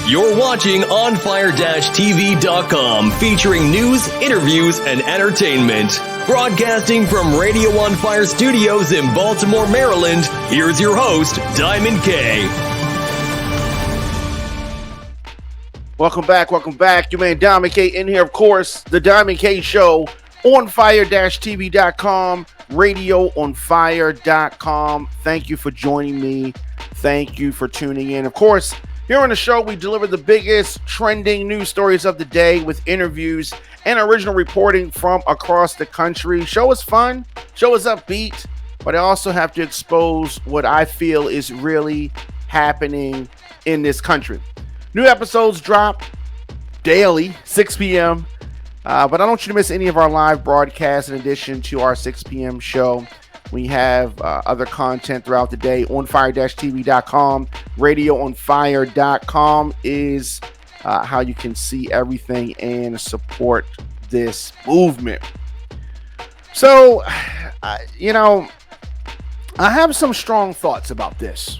You're watching OnFire-TV.com, featuring news, interviews, and entertainment. Broadcasting from Radio On Fire Studios in Baltimore, Maryland, here's your host, Diamond K. Welcome back. Your man Diamond K in here, of course. The Diamond K Show, OnFire-TV.com, RadioOnFire.com. Thank you for joining me. Thank you for tuning in. Of course, here on the show, we deliver the biggest trending news stories of the day with interviews and original reporting from across the country. Show is fun, show is upbeat, but I also have to expose what I feel is really happening in this country. New episodes drop daily, 6 p.m., but I don't want you to miss any of our live broadcasts in addition to our 6 p.m. show. We have other content throughout the day. OnFire-TV.com, RadioOnFire.com is how you can see everything and support this movement. So, I have some strong thoughts about this.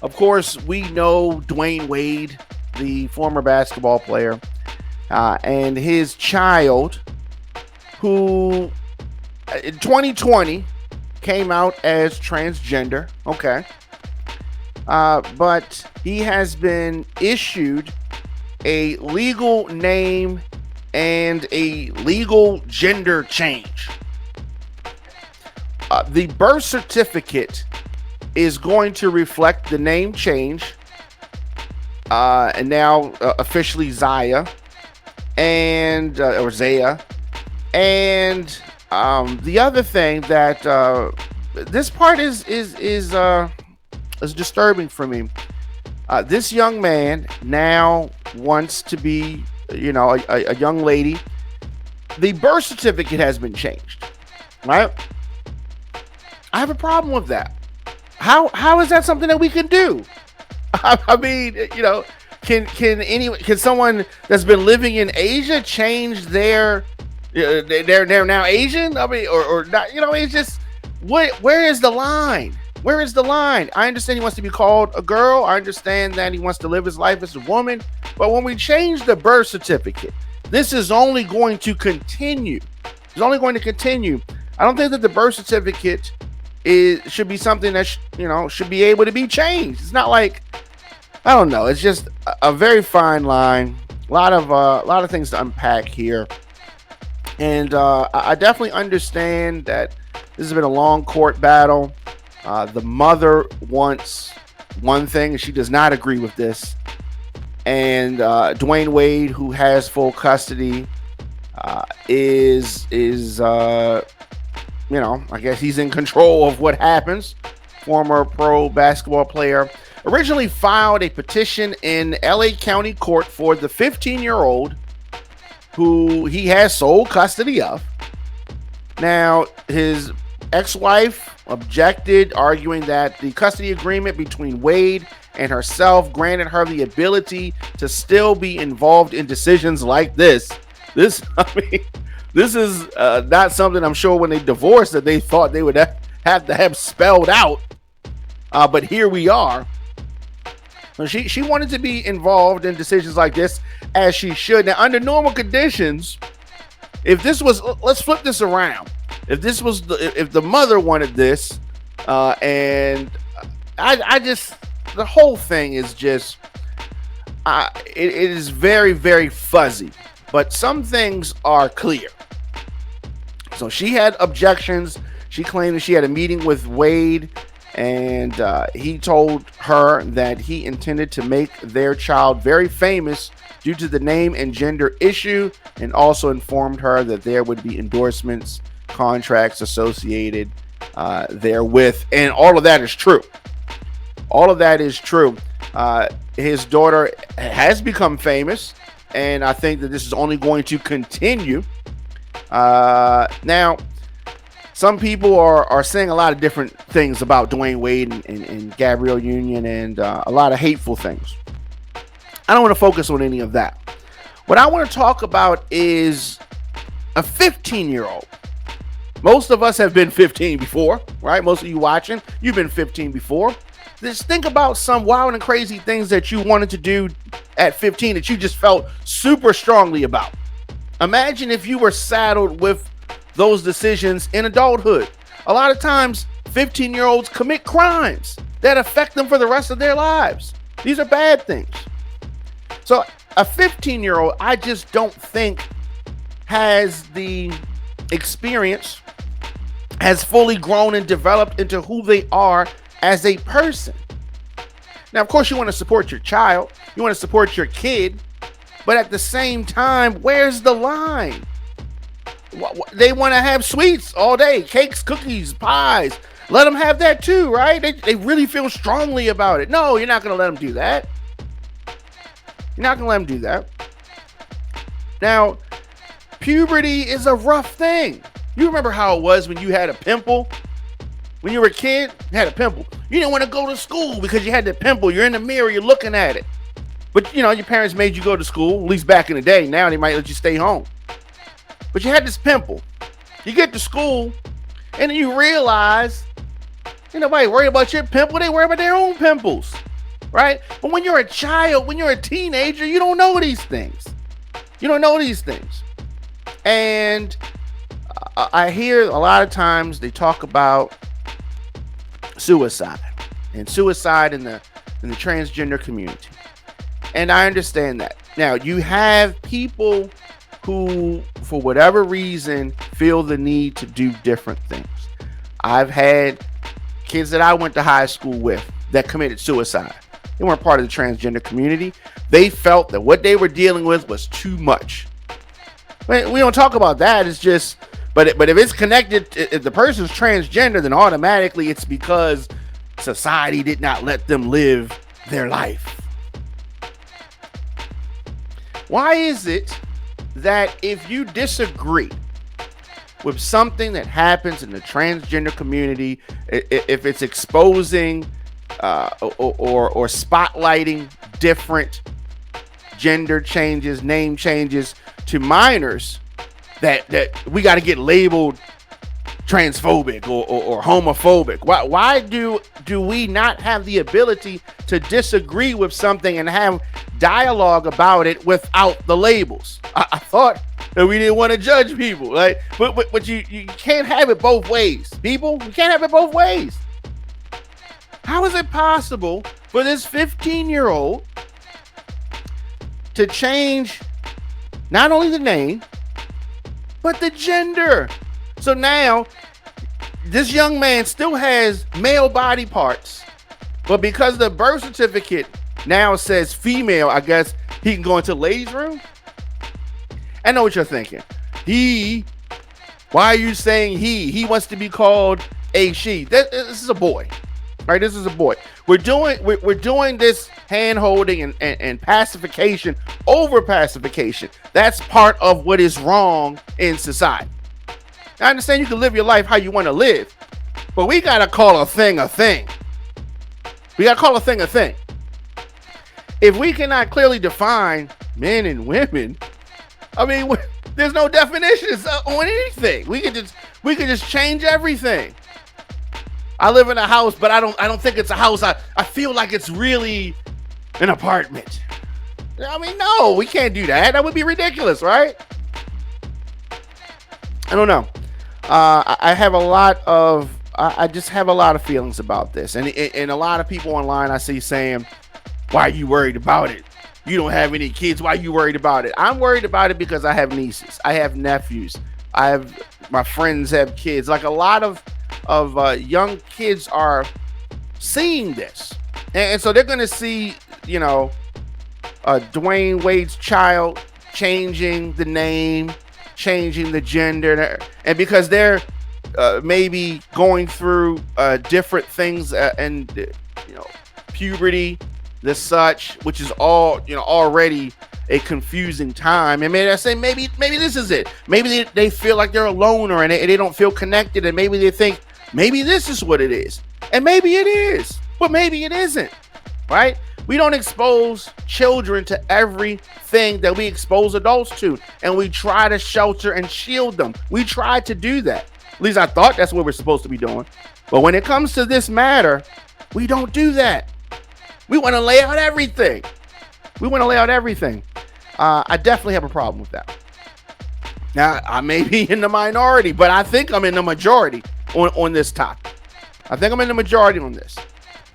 Of course, we know Dwyane Wade, the former basketball player, and his child, who in 2020 came out as transgender. Okay. But he has been issued a legal name and a legal gender change. The birth certificate is going to reflect the name change, and now officially Zaya, and or Zaya, and the other thing that this part is disturbing for me. This young man now wants to be, a young lady. The birth certificate has been changed, right? I have a problem with that. How is that something that we can do? I mean, can someone that's been living in Asia change their they're now Asian? I mean, or not? It's just where is the line? Where is the line? I understand he wants to be called a girl. I understand that he wants to live his life as a woman. But when we change the birth certificate, this is only going to continue. It's only going to continue. I don't think that the birth certificate should be something that should be able to be changed. It's not like, I don't know. It's just a very fine line. A lot of things to unpack here. And I definitely understand that this has been a long court battle. The mother wants one thing, and she does not agree with this. And Dwyane Wade, who has full custody, is I guess he's in control of what happens. Former pro basketball player originally filed a petition in LA County Court for the 15-year-old who he has sole custody of. Now, his ex-wife objected, arguing that the custody agreement between Wade and herself granted her the ability to still be involved in decisions like this. This is not something, I'm sure, when they divorced that they thought they would have to have spelled out. But here we are. She wanted to be involved in decisions like this, as she should. Now, under normal conditions, if this was, let's flip this around. If the mother wanted this, and I just, the whole thing is just, it is very, very fuzzy. But some things are clear. So she had objections. She claimed that she had a meeting with Wade, and he told her that he intended to make their child very famous due to the name and gender issue, and also informed her that there would be endorsements, contracts associated therewith. And all of that is true. His daughter has become famous, and I think that this is only going to continue. Now, some people are saying a lot of different things about Dwyane Wade and Gabrielle Union, and a lot of hateful things. I don't want to focus on any of that. What I want to talk about is a 15-year-old. Most of us have been 15 before, right? Most of you watching, you've been 15 before. Just think about some wild and crazy things that you wanted to do at 15 that you just felt super strongly about. Imagine if you were saddled with those decisions in adulthood. A lot of times, 15-year-olds commit crimes that affect them for the rest of their lives. These are bad things. So a 15-year-old, I just don't think has the experience, has fully grown and developed into who they are as a person. Now, of course, you want to support your child, you want to support your kid, but at the same time, where's the line? They want to have sweets all day, cakes, cookies, pies. Let them have that too, right? They really feel strongly about it. No, you're not going to let them do that. You're not going to let them do that. Now, puberty is a rough thing. You remember how it was when you had a pimple? When you were a kid, you had a pimple. You didn't want to go to school because you had the pimple. You're in the mirror, you're looking at it. But, you know, your parents made you go to school, at least back in the day. Now they might let you stay home. But you had this pimple. You get to school, and then you realize ain't nobody worried about your pimple. They worry about their own pimples, right? But when you're a child, when you're a teenager, you don't know these things. You don't know these things. And I hear a lot of times they talk about suicide and suicide in the transgender community. And I understand that. Now, you have people who, for whatever reason, feel the need to do different things. I've had kids that I went to high school with that committed suicide. They weren't part of the transgender community. They felt that what they were dealing with was too much. We don't talk about that. It's just, but if it's connected, if the person's transgender, then automatically it's because society did not let them live their life. Why is it that if you disagree with something that happens in the transgender community, if it's exposing or spotlighting different gender changes, name changes to minors, that we got to get labeled transphobic or homophobic? Why do we not have the ability to disagree with something and have dialogue about it without the labels? I thought that we didn't want to judge people, right? But you can't have it both ways, people. You can't have it both ways. How is it possible for this 15-year-old to change not only the name, but the gender? So now, this young man still has male body parts, but because the birth certificate now says female, I guess he can go into the ladies' room? I know what you're thinking. Why are you saying he? He wants to be called a she. This is a boy, right? This is a boy. We're doing this hand holding and pacification over pacification. That's part of what is wrong in society. I understand you can live your life how you want to live, but we got to call a thing a thing. We got to call a thing a thing. If we cannot clearly define men and women, I mean, there's no definitions on anything. We could just change everything. I live in a house, but I don't think it's a house. I feel like it's really an apartment. I mean, no, we can't do that. That would be ridiculous, right? I don't know. I just have a lot of feelings about this, and a lot of people online I see saying, "Why are you worried about it? You don't have any kids. Why are you worried about it?" I'm worried about it because I have nieces, I have nephews, my friends have kids. Like a lot of young kids are seeing this, and so they're going to see, Dwyane Wade's child changing the name, changing the gender, and because they're maybe going through different things and puberty, the such, which is all already a confusing time. And maybe I say maybe this is it. Maybe they feel like they're a loner and they don't feel connected, and maybe they think maybe this is what it is, and maybe it is, but maybe it isn't, right? We don't expose children to everything that we expose adults to, and we try to shelter and shield them. We try to do that. At least I thought that's what we're supposed to be doing. But when it comes to this matter, We don't do that. We want to lay out everything. I definitely have a problem with that. Now, I may be in the minority, but I think I'm in the majority on this topic. I think I'm in the majority on this.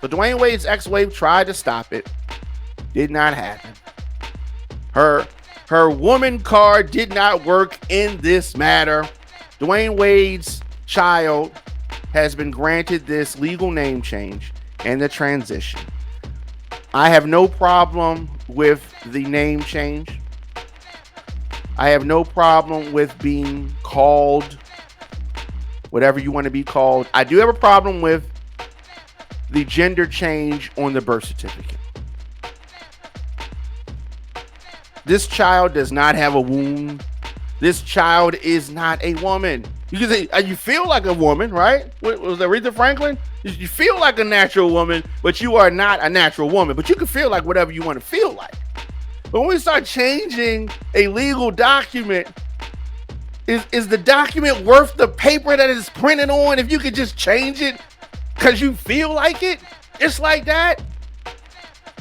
So Dwyane Wade's ex-wife tried to stop it. Did not happen. Her woman card did not work in this matter. Dwyane Wade's child has been granted this legal name change and the transition. I have no problem with the name change. I have no problem with being called whatever you want to be called. I do have a problem with the gender change on the birth certificate. This child does not have a womb. This child is not a woman. You can say, you feel like a woman, right? What was that, Aretha Franklin? You feel like a natural woman, but you are not a natural woman. But you can feel like whatever you want to feel like. But when we start changing a legal document, is the document worth the paper that it's printed on if you could just change it because you feel like it? It's like that.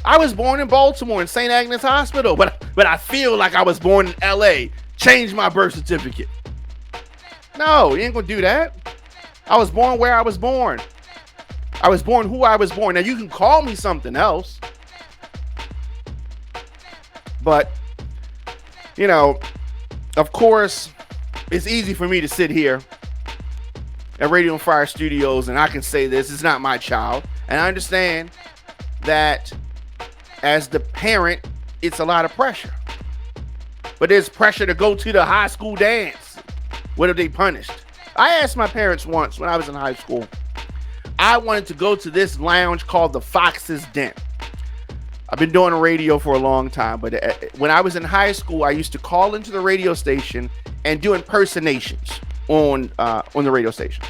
I was born in Baltimore in St. Agnes Hospital, but I feel like I was born in LA. Change my birth certificate. No, you ain't gonna do that. I was born where I was born. I was born who I was born. Now you can call me something else, but you know, of course, it's easy for me to sit here at Radio on Fire Studios and I can say this, it's not my child. And I understand that as the parent, it's a lot of pressure. But there's pressure to go to the high school dance. What if they punished? I asked my parents once when I was in high school, I wanted to go to this lounge called the Fox's Den. I've been doing radio for a long time, but when I was in high school, I used to call into the radio station and do impersonations on the radio station.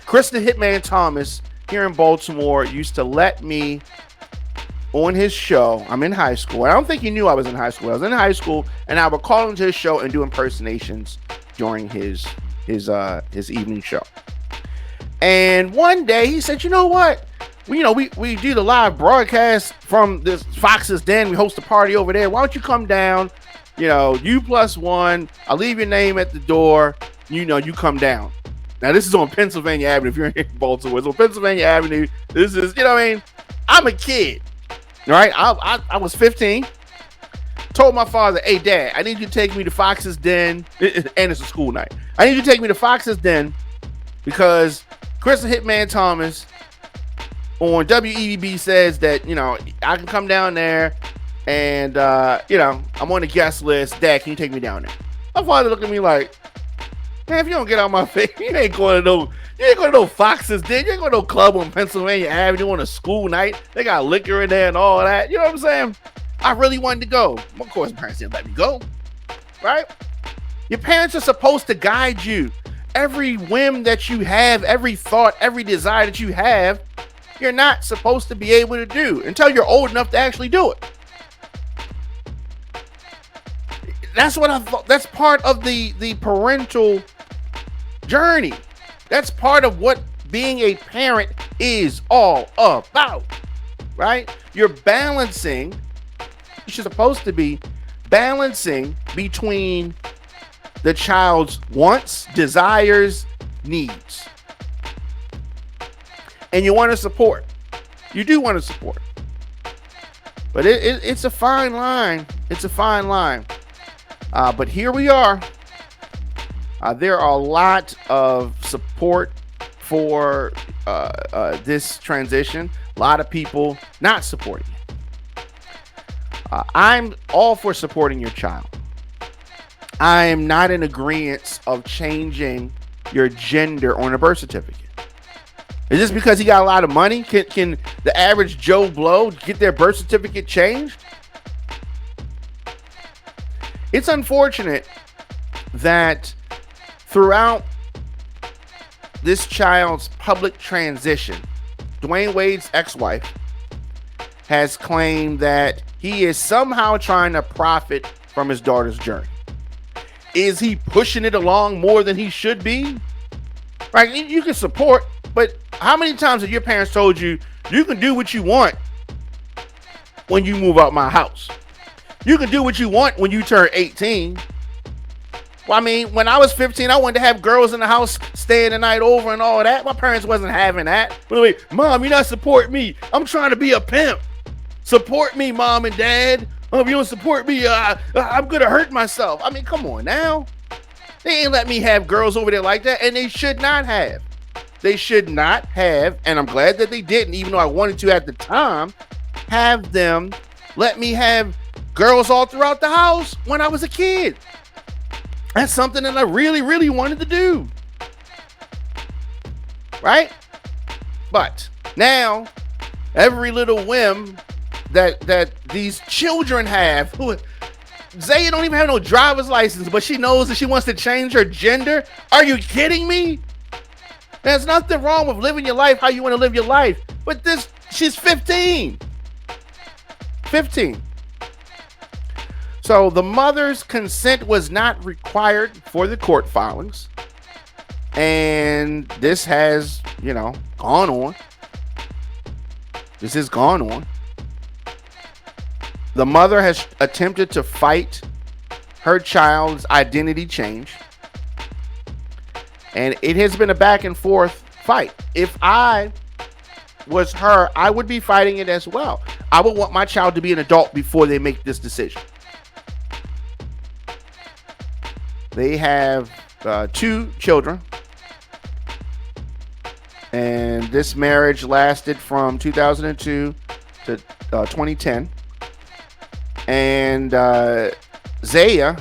Chris the Hitman Thomas here in Baltimore used to let me on his show. I'm in high school. I don't think he knew I was in high school. I was in high school, and I would call into his show and do impersonations during his evening show. And one day he said, "You know what? We do the live broadcast from this Fox's Den. We host a party over there. Why don't you come down? You plus one. I'll leave your name at the door. You come down." Now this is on Pennsylvania Avenue. If you're in Baltimore, it's on Pennsylvania Avenue. This is, I'm a kid. All right, I was 15. Told my father, "Hey, Dad, I need you to take me to Fox's Den," and it's a school night. "I need you to take me to Fox's Den because Chris the Hitman Thomas on WEBB says that I can come down there, and I'm on the guest list. Dad, can you take me down there?" My father looked at me like, "Man, if you don't get out my face, you ain't going to no Fox's Den. You ain't going to no club on Pennsylvania Avenue on a school night. They got liquor in there and all that." You know what I'm saying? I really wanted to go. Of course, my parents didn't let me go, right? Your parents are supposed to guide you. Every whim that you have, every thought, every desire that you have, you're not supposed to be able to do until you're old enough to actually do it. That's what I thought. That's part of the parental journey. That's part of what being a parent is all about, right? You're balancing. You're supposed to be balancing between the child's wants, desires, needs. And you want to support. You do want to support. But it's a fine line. It's a fine line. But here we are. There are a lot of support for this transition. A lot of people not supporting it. I'm all for supporting your child. I am not in agreement of changing your gender on a birth certificate. Is this because he got a lot of money? Can the average Joe Blow get their birth certificate changed? It's unfortunate that throughout this child's public transition, Dwyane Wade's ex-wife has claimed that he is somehow trying to profit from his daughter's journey. Is he pushing it along more than he should be? Right? You can support, But how many times have your parents told you, you can do what you want when you move out my house? You can do what you want when you turn 18. Well, I mean, when I was 15, I wanted to have girls in the house staying the night over and all that. My parents wasn't having that. But wait, Mom, you're not supporting me. I'm trying to be a pimp. Support me, Mom and Dad. Oh, if you don't support me, I'm going to hurt myself. I mean, come on now. They ain't let me have girls over there like that, and they should not have. They should not have, and I'm glad that they didn't, even though I wanted to at the time, have them let me have girls all throughout the house when I was a kid. That's something that I really, really wanted to do. Right? But now, every little whim that these children have, Zaya don't even have no driver's license, but she knows that she wants to change her gender. Are you kidding me? There's nothing wrong with living your life how you want to live your life. But she's 15. 15. So the mother's consent was not required for the court filings. And this has, gone on. This has gone on. The mother has attempted to fight her child's identity change. And it has been a back and forth fight. If I was her, I would be fighting it as well. I would want my child to be an adult before they make this decision. They have 2 children. And this marriage lasted from 2002 to 2010. And Zaya,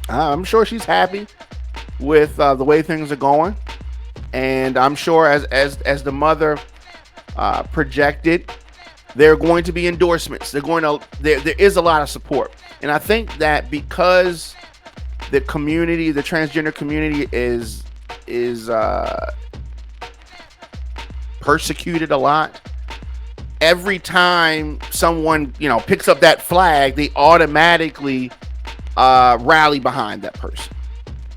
I'm sure she's happy with the way things are going. And I'm sure as the mother projected, there are going to be endorsements. There is a lot of support. And I think that because the community, the transgender community is persecuted a lot. Every time someone, picks up that flag, they automatically rally behind that person.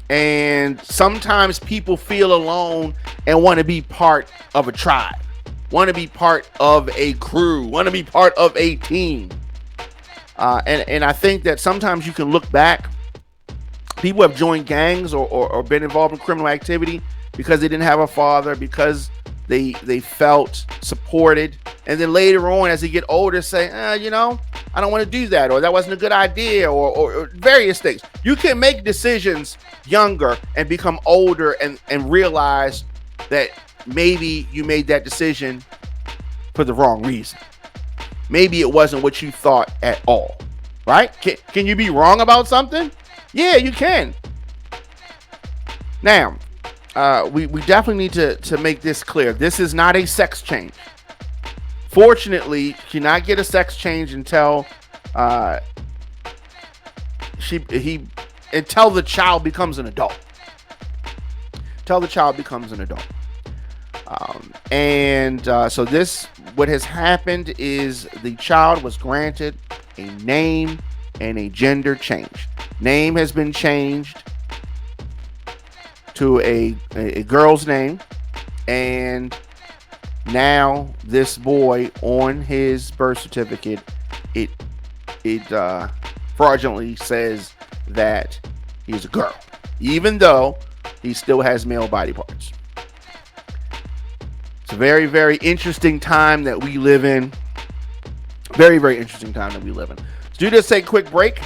And sometimes people feel alone and want to be part of a tribe, want to be part of a crew, want to be part of a team. And I think that sometimes you can look back. People have joined gangs or been involved in criminal activity because they didn't have a father, because they felt supported. And then later on, as they get older, say, I don't want to do that, or that wasn't a good idea, or various things. You can make decisions younger and become older and realize that maybe you made that decision for the wrong reason. Maybe it wasn't what you thought at all, right? Can you be wrong about something? Yeah, you can. Now, we definitely need to make this clear. This is not a sex change. Fortunately, she did not get a sex change until until the child becomes an adult. So what has happened is the child was granted a name and a gender change. Name has been changed to a girl's name, and now this boy, on his birth certificate, it fraudulently says that he's a girl, even though he still has male body parts. It's a very, very interesting time that we live in. Very, very interesting time that we live in. Let's do this, take a quick break.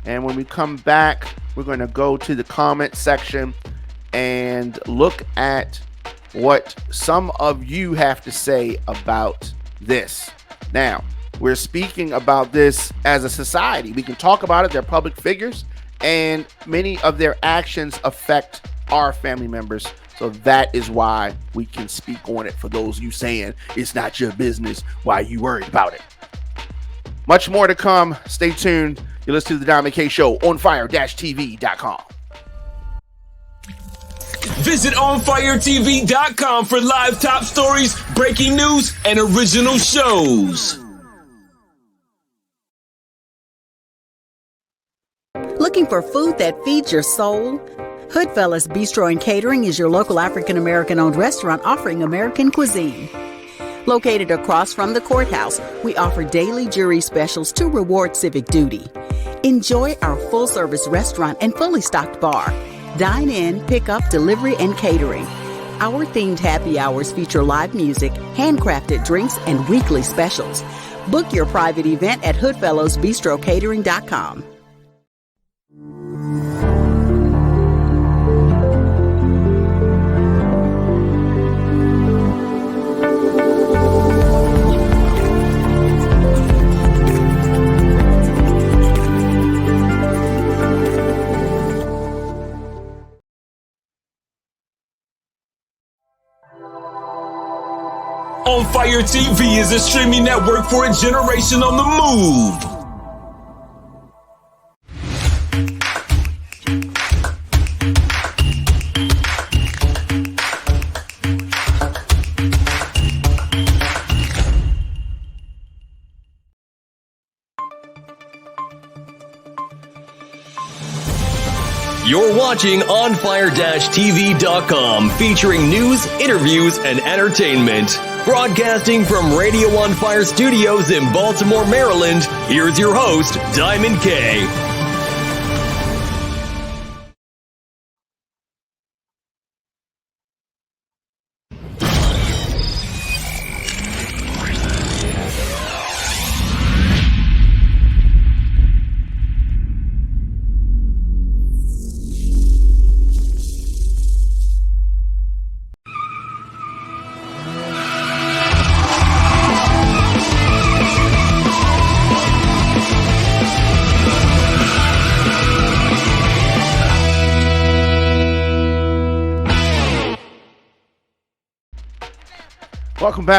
And when we come back, we're going to go to the comment section and look at what some of you have to say about this. Now, we're speaking about this as a society. We can talk about it. They're public figures, and many of their actions affect our family members. So that is why we can speak on it. For those of you saying it's not your business, why you worried about it? Much more to come. Stay tuned. You listen to the Dwyane K Show on ONFIRE-TV.com. Visit OnFireTV.com for live top stories, breaking news, and original shows. Looking for food that feeds your soul? Hoodfellas Bistro and Catering is your local African-American owned restaurant offering American cuisine. Located across from the courthouse, we offer daily jury specials to reward civic duty. Enjoy our full-service restaurant and fully stocked bar. Dine in, pick up, delivery, and catering. Our themed happy hours feature live music, handcrafted drinks, and weekly specials. Book your private event at hoodfellowsbistrocatering.com. On Fire TV is a streaming network for a generation on the move. You're watching OnFire-TV.com, featuring news, interviews, and entertainment. Broadcasting from Radio On Fire Studios in Baltimore, Maryland, here's your host, Diamond K.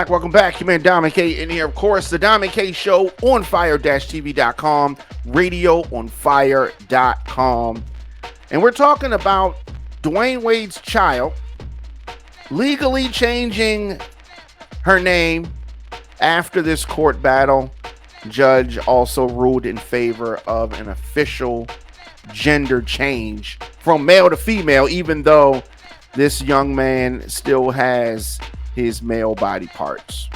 Welcome back. Your man Diamond K in here. Of course, the Diamond K Show on fire-tv.com, radioonfire.com. And we're talking about Dwyane Wade's child legally changing her name after this court battle. Judge also ruled in favor of an official gender change from male to female, even though this young man still has his male body parts.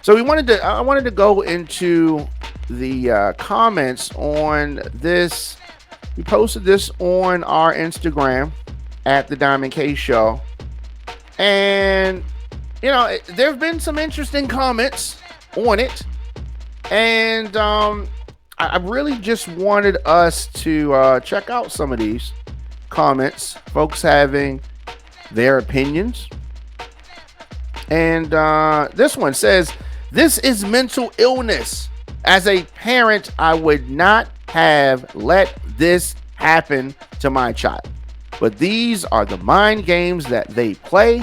So I wanted to go into the comments on this. We posted this on our Instagram at the Diamond K Show, and there have been some interesting comments on it, and I really just wanted us to check out some of these comments, folks having their opinions. And this one says, "This is mental illness. As a parent, I would not have let this happen to my child. But these are the mind games that they play.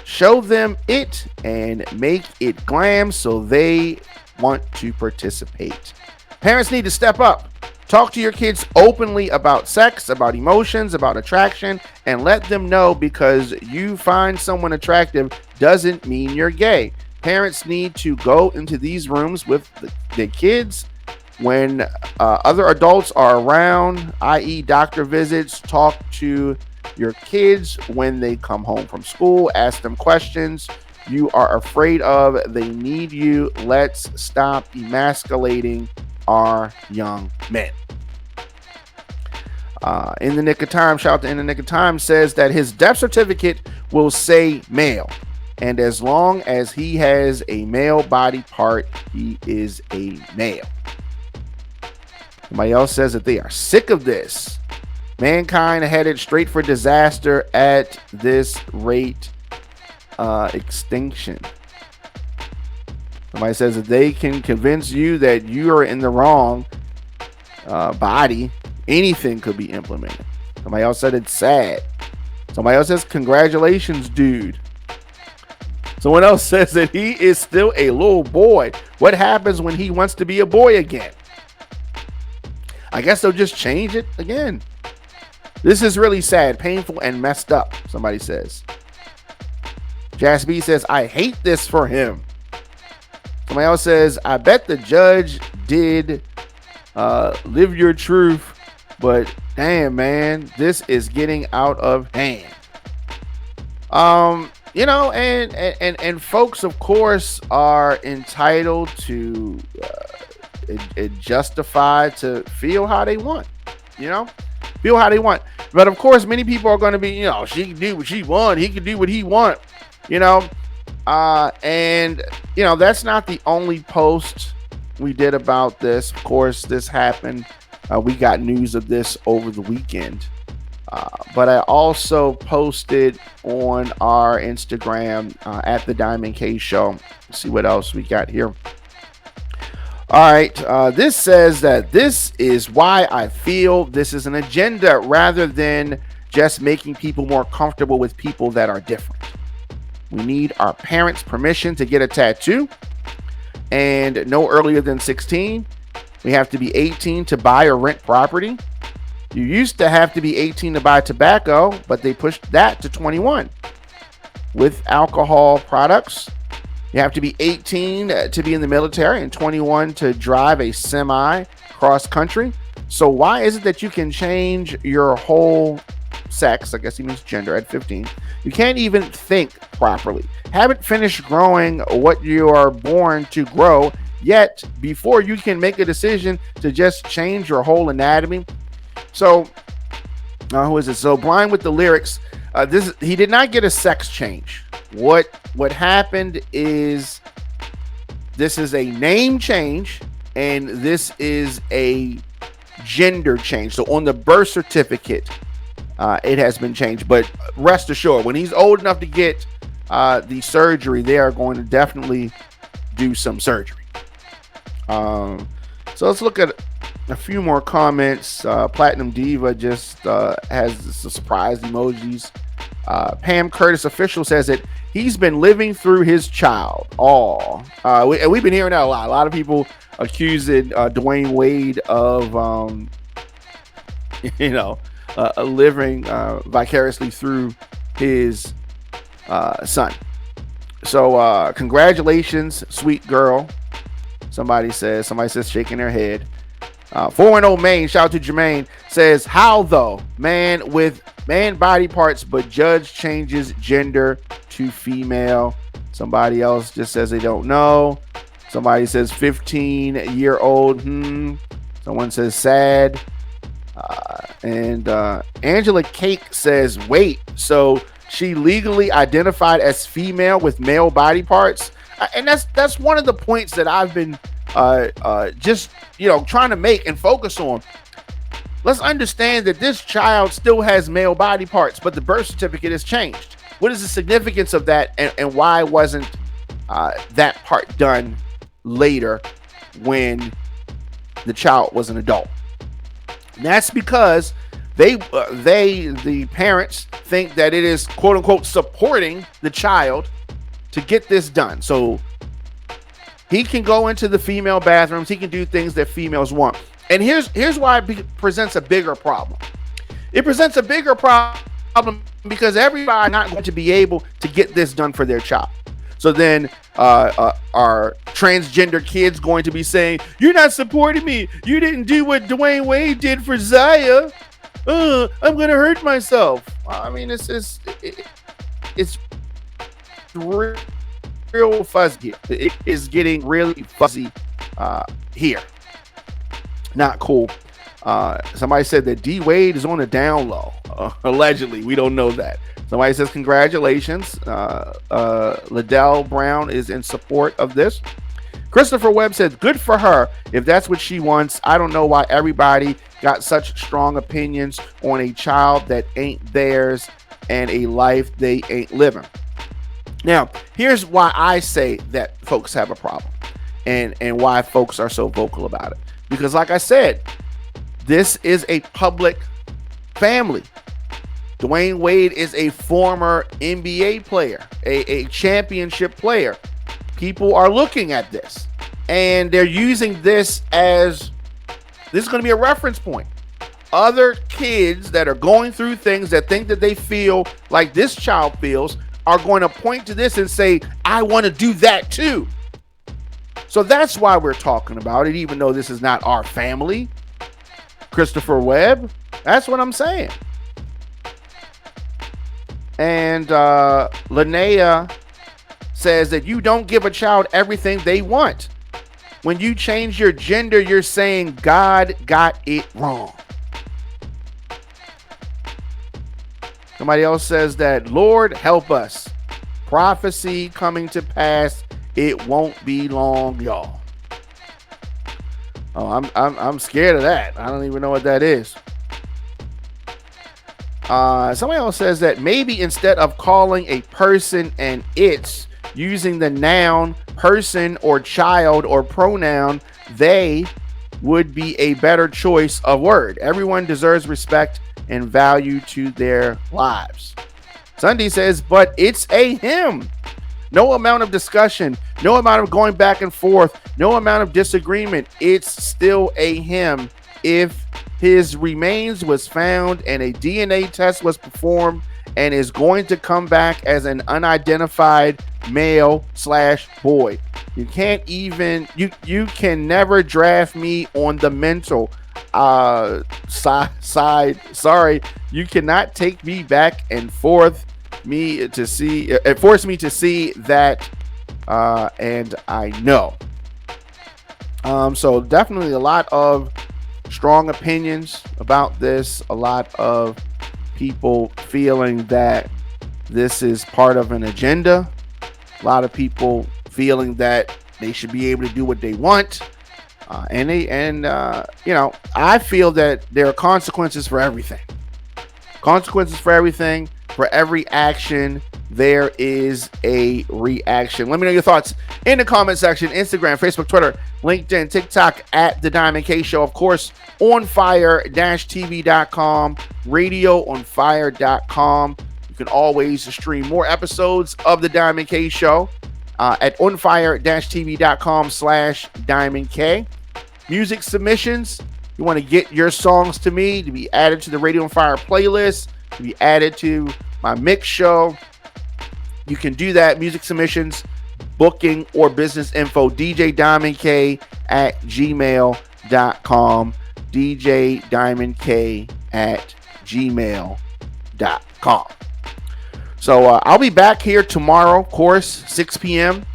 Show them it and make it glam so they want to participate. Parents need to step up. Talk to your kids openly about sex, about emotions, about attraction, and let them know because you find someone attractive doesn't mean you're gay. Parents need to go into these rooms with the kids when other adults are around, i.e. doctor visits. Talk to your kids when they come home from school. Ask them questions you are afraid of. They need you. Let's stop emasculating our young men." In the Nick of Time, shout out to In the Nick of Time, says that his death certificate will say male, and as long as he has a male body part, he is a male. Somebody else says that they are sick of this. Mankind headed straight for disaster at this rate. Extinction. Somebody says that they can convince you that you are in the wrong body. Anything could be implemented. Somebody else said it's sad. Somebody else says congratulations, dude. Someone else says that he is still a little boy. What happens when he wants to be a boy again? I guess they'll just change it again. This is really sad, painful, and messed up, somebody says. Jas B says, I hate this for him. Somebody else says, I bet the judge did live your truth, but Damn, man, this is getting out of hand. And folks, of course, are entitled to justified to feel how they want, feel how they want. But of course, many people are going to be, she can do what she want, he can do what he want, and that's not the only post we did about this. Of course, this happened. We got news of this over the weekend. But I also posted on our Instagram at the Diamond K Show. Let's see what else we got here. All right. This says that this is why I feel this is an agenda rather than just making people more comfortable with people that are different. We need our parents' permission to get a tattoo, and no earlier than 16. We have to be 18 to buy or rent property. You used to have to be 18 to buy tobacco, but they pushed that to 21. With alcohol products, you have to be 18 to be in the military and 21 to drive a semi cross country. So why is it that you can change your whole sex, I guess he means gender, at 15? You can't even think properly. Haven't finished growing what you are born to grow yet before you can make a decision to just change your whole anatomy. So, who is it? So, Blind with the lyrics. He did not get a sex change. What happened is this is a name change and this is a gender change. So, on the birth certificate, it has been changed. But rest assured, when he's old enough to get the surgery, they are going to definitely do some surgery. So let's look at a few more comments. Platinum Diva just has the surprise emojis. Pam Curtis Official says that he's been living through his child. We've been hearing that a lot. A lot of people accusing Dwyane Wade of, living vicariously through his son. So congratulations, sweet girl. Somebody says shaking their head. 410 Maine, shout out to Jermaine, says, how though? Man with man body parts, but judge changes gender to female. Somebody else just says they don't know. Somebody says 15-year-old. Someone says sad. And Angela Cake says, wait, so she legally identified as female with male body parts? And that's one of the points that I've been trying to make and focus on. Let's understand that this child still has male body parts, but the birth certificate has changed. What is the significance of that, and why wasn't that part done later when the child was an adult? And that's because the parents think that it is quote unquote supporting the child to get this done. So he can go into the female bathrooms. He can do things that females want. And here's why it presents a bigger problem. It presents a bigger problem because everybody's not going to be able to get this done for their child. So then are transgender kids going to be saying, you're not supporting me. You didn't do what Dwyane Wade did for Zaya. I'm going to hurt myself. I mean, it's real fuzzy. It is getting really fuzzy here. Not cool. Somebody said that D Wade is on the down low. Allegedly, we don't know that. Somebody says congratulations. Liddell Brown is in support of this. Christopher Webb says good for her if that's what she wants. I don't know why everybody got such strong opinions on a child that ain't theirs and a life they ain't living. Now, here's why I say that folks have a problem and why folks are so vocal about it. Because like I said, this is a public family. Dwyane Wade is a former NBA player, a championship player. People are looking at this and they're using this as, this is going to be a reference point. Other kids that are going through things that think that they feel like this child feels are going to point to this and say, I want to do that too. So that's why we're talking about it, even though this is not our family. Christopher Webb, That's what I'm saying. And Linnea says that you don't give a child everything they want. When you change your gender, you're saying God got it wrong. Somebody else says that, Lord, help us. Prophecy coming to pass. It won't be long, y'all. Oh, I'm scared of that. I don't even know what that is. Somebody else says that maybe instead of calling a person an it's, using the noun person or child or pronoun they would be a better choice of word. Everyone deserves respect and value to their lives. Sunday says, but it's a him. No amount of discussion, no amount of going back and forth, no amount of disagreement. It's still a him. If his remains was found and a DNA test was performed and is going to come back as an unidentified male/boy. You can't even, you can never draft me on the mental side. Sorry, you cannot take me back and forth force me to see that, and I know. So definitely a lot of strong opinions about this. A lot of people feeling that this is part of an agenda. A lot of people feeling that they should be able to do what they want. I feel that there are consequences for everything. Consequences for everything. For every action, there is a reaction. Let me know your thoughts in the comment section. Instagram, Facebook, Twitter, LinkedIn, TikTok at The Diamond K Show. Of course, OnFire-TV.com, RadioOnFire.com. You can always stream more episodes of The Diamond K Show at OnFire-TV.com/Diamond K. Music submissions. You want to get your songs to me to be added to the Radio on Fire playlist, to be added to my mix show. You can do that. Music submissions, booking, or business info. DJDiamondK@gmail.com. DJDiamondK@gmail.com. So I'll be back here tomorrow, of course, 6 p.m.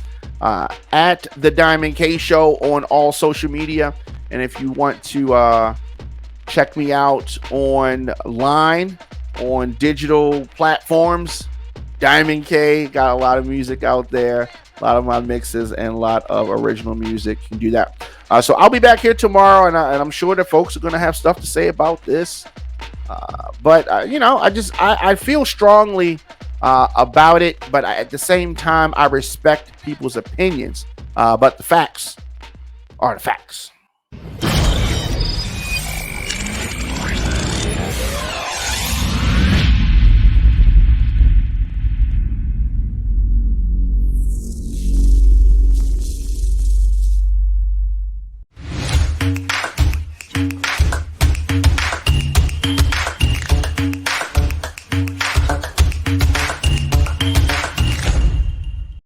At The Diamond K Show on all social media. And if you want to check me out online, on digital platforms, Diamond K, got a lot of music out there, a lot of my mixes and a lot of original music. You can do that. So I'll be back here tomorrow, and I'm sure that folks are going to have stuff to say about this. I feel strongly about it, but at the same time, I respect people's opinions. But the facts are the facts.